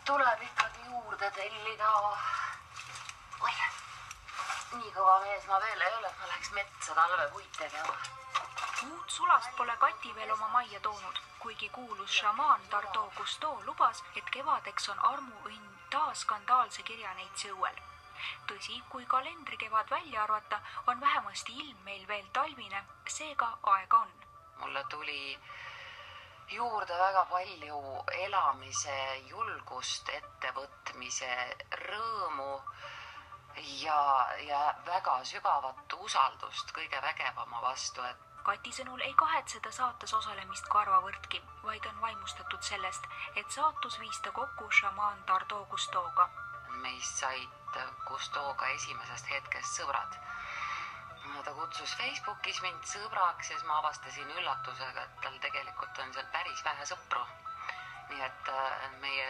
tuleb ikkagi juurde tellida. Oih, nii kõva mees ma veel ei ole, et ma läheks metsa talvepuid tegema. Uut sulast pole Kati veel oma majja toonud, kuigi kuulus šamaan Tardo Cousteau lubas, et kevadeks on armuõnn taas skandaalse kirjaneitsi õuel. Tõsi, kui kalendrikevad välja arvata, on vähemasti ilm meil veel talvine, seega aega on. Mulle tuli juurde väga palju elamise julgust, ettevõtmise rõõmu ja väga sügavat usaldust kõige vägevama vastu. Kati sõnul ei kahetseda saates osalemist karvavõrdki, vaid on vaimustatud sellest, et saatus viis ta kokku šamaan Tardo Cousteauga. Meist said Cousteauga esimesest hetkest sõbrad. Ta kutsus Facebookis mind sõbraks ja siis ma avastasin üllatusega, et tal tegelikult on seal päris vähe sõpru. Nii et meie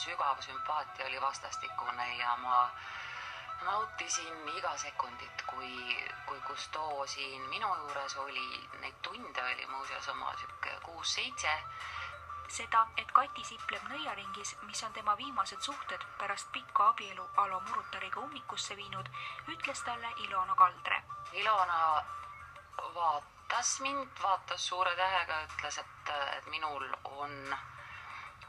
sügav sümpaatia oli vastastikune ja ma nautisin iga sekundit, kui Cousteau siin minu juures oli. Neid tunde oli muuseas oma 6-7. Seda, et Kati sipleb nõiaringis, mis on tema viimased suhted pärast pikka abielu Alo Murutariga ummikusse viinud, ütles talle Ilona Kaldre. Ilona vaatas suure tähega, ütles, et minul on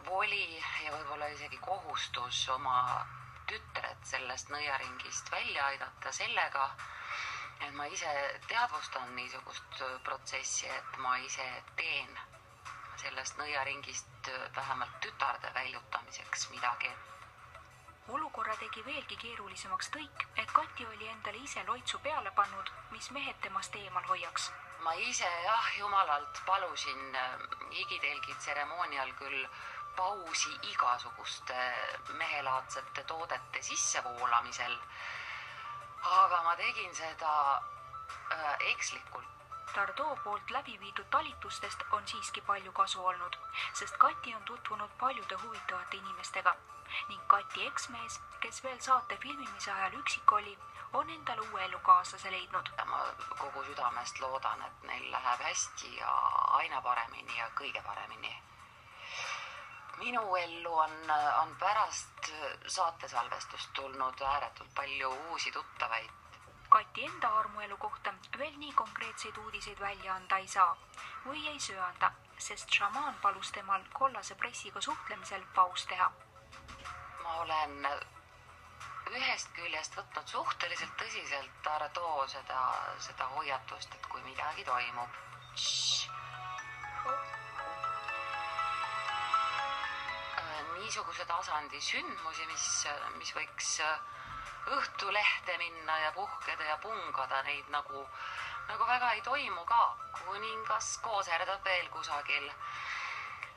voli ja võib-olla isegi kohustus oma tütred sellest nõiaringist välja aidata sellega, et ma ise teadvustan niisugust protsessi, et ma ise teen sellest nõiaringist vähemalt tütarde väljutamiseks midagi. Olukorra tegi veelgi keerulisemaks tõik, et Kati oli endale ise loitsu peale pannud, mis mehed temast eemal hoiaks. Ma ise jumalalt palusin igitelgi tseremoonial küll pausi igasuguste mehelaadsete toodete sissevoolamisel, aga ma tegin seda ekslikult. Tardo poolt läbi viidud talitustest on siiski palju kasu olnud, sest Kati on tutvunud paljude huvitavate inimestega ning Kati eksmees, kes veel saate filmimise ajal üksik oli, on endal uue elu kaaslase leidnud. Ma kogu südamest loodan, et neil läheb hästi ja aina paremini ja kõige paremini. Minu ellu on pärast saatesalvestust tulnud ääretult palju uusi tuttavaid. Kati enda armuelu kohta veel nii konkreetseid uudiseid välja anda ei saa või ei söanda, sest šamaan palus temal kollase pressiga suhtlemisel paus teha. Ma olen ühest küljest võtnud suhteliselt tõsiselt Tardo seda hoiatust, et kui midagi toimub. Niisuguse tasandi sündmusi, mis võiks õhtulehte minna ja puhkeda ja pungada, neid nagu väga ei toimu ka. Kuningas kooserdab veel kusagil.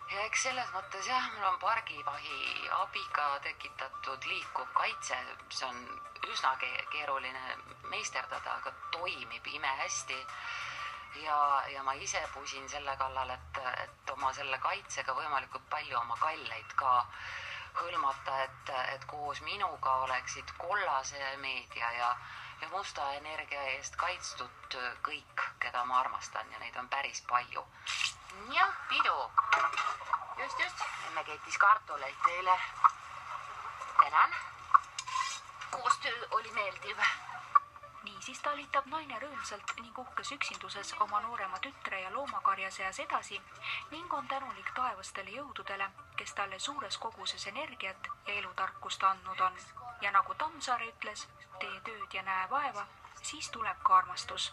Ja eks selles mõttes mul on pargivahi abiga tekitatud liikuv kaitse. See on üsna keeruline meisterdada, aga toimib imehästi. Ja ma ise pusin selle kallal, et oma selle kaitsega võimalikult palju oma kalleid ka hõlmata, et koos minuga oleksid kollase meedia ja musta energia eest kaitstud kõik, keda ma armastan ja neid on päris palju. Jah, pidu. Just. Emme keitis kartuleid teile. Tänan. Koostöö oli meeldiv. Niisiis talitab naine rõõmsalt ning uhkes üksinduses oma noorema tütre ja loomakarja seas edasi ning on tänulik taevastele jõududele, kes talle suures koguses energiat ja elutarkust andnud on. Ja nagu Tammsaare ütles, tee tööd ja näe vaeva, siis tuleb ka armastus.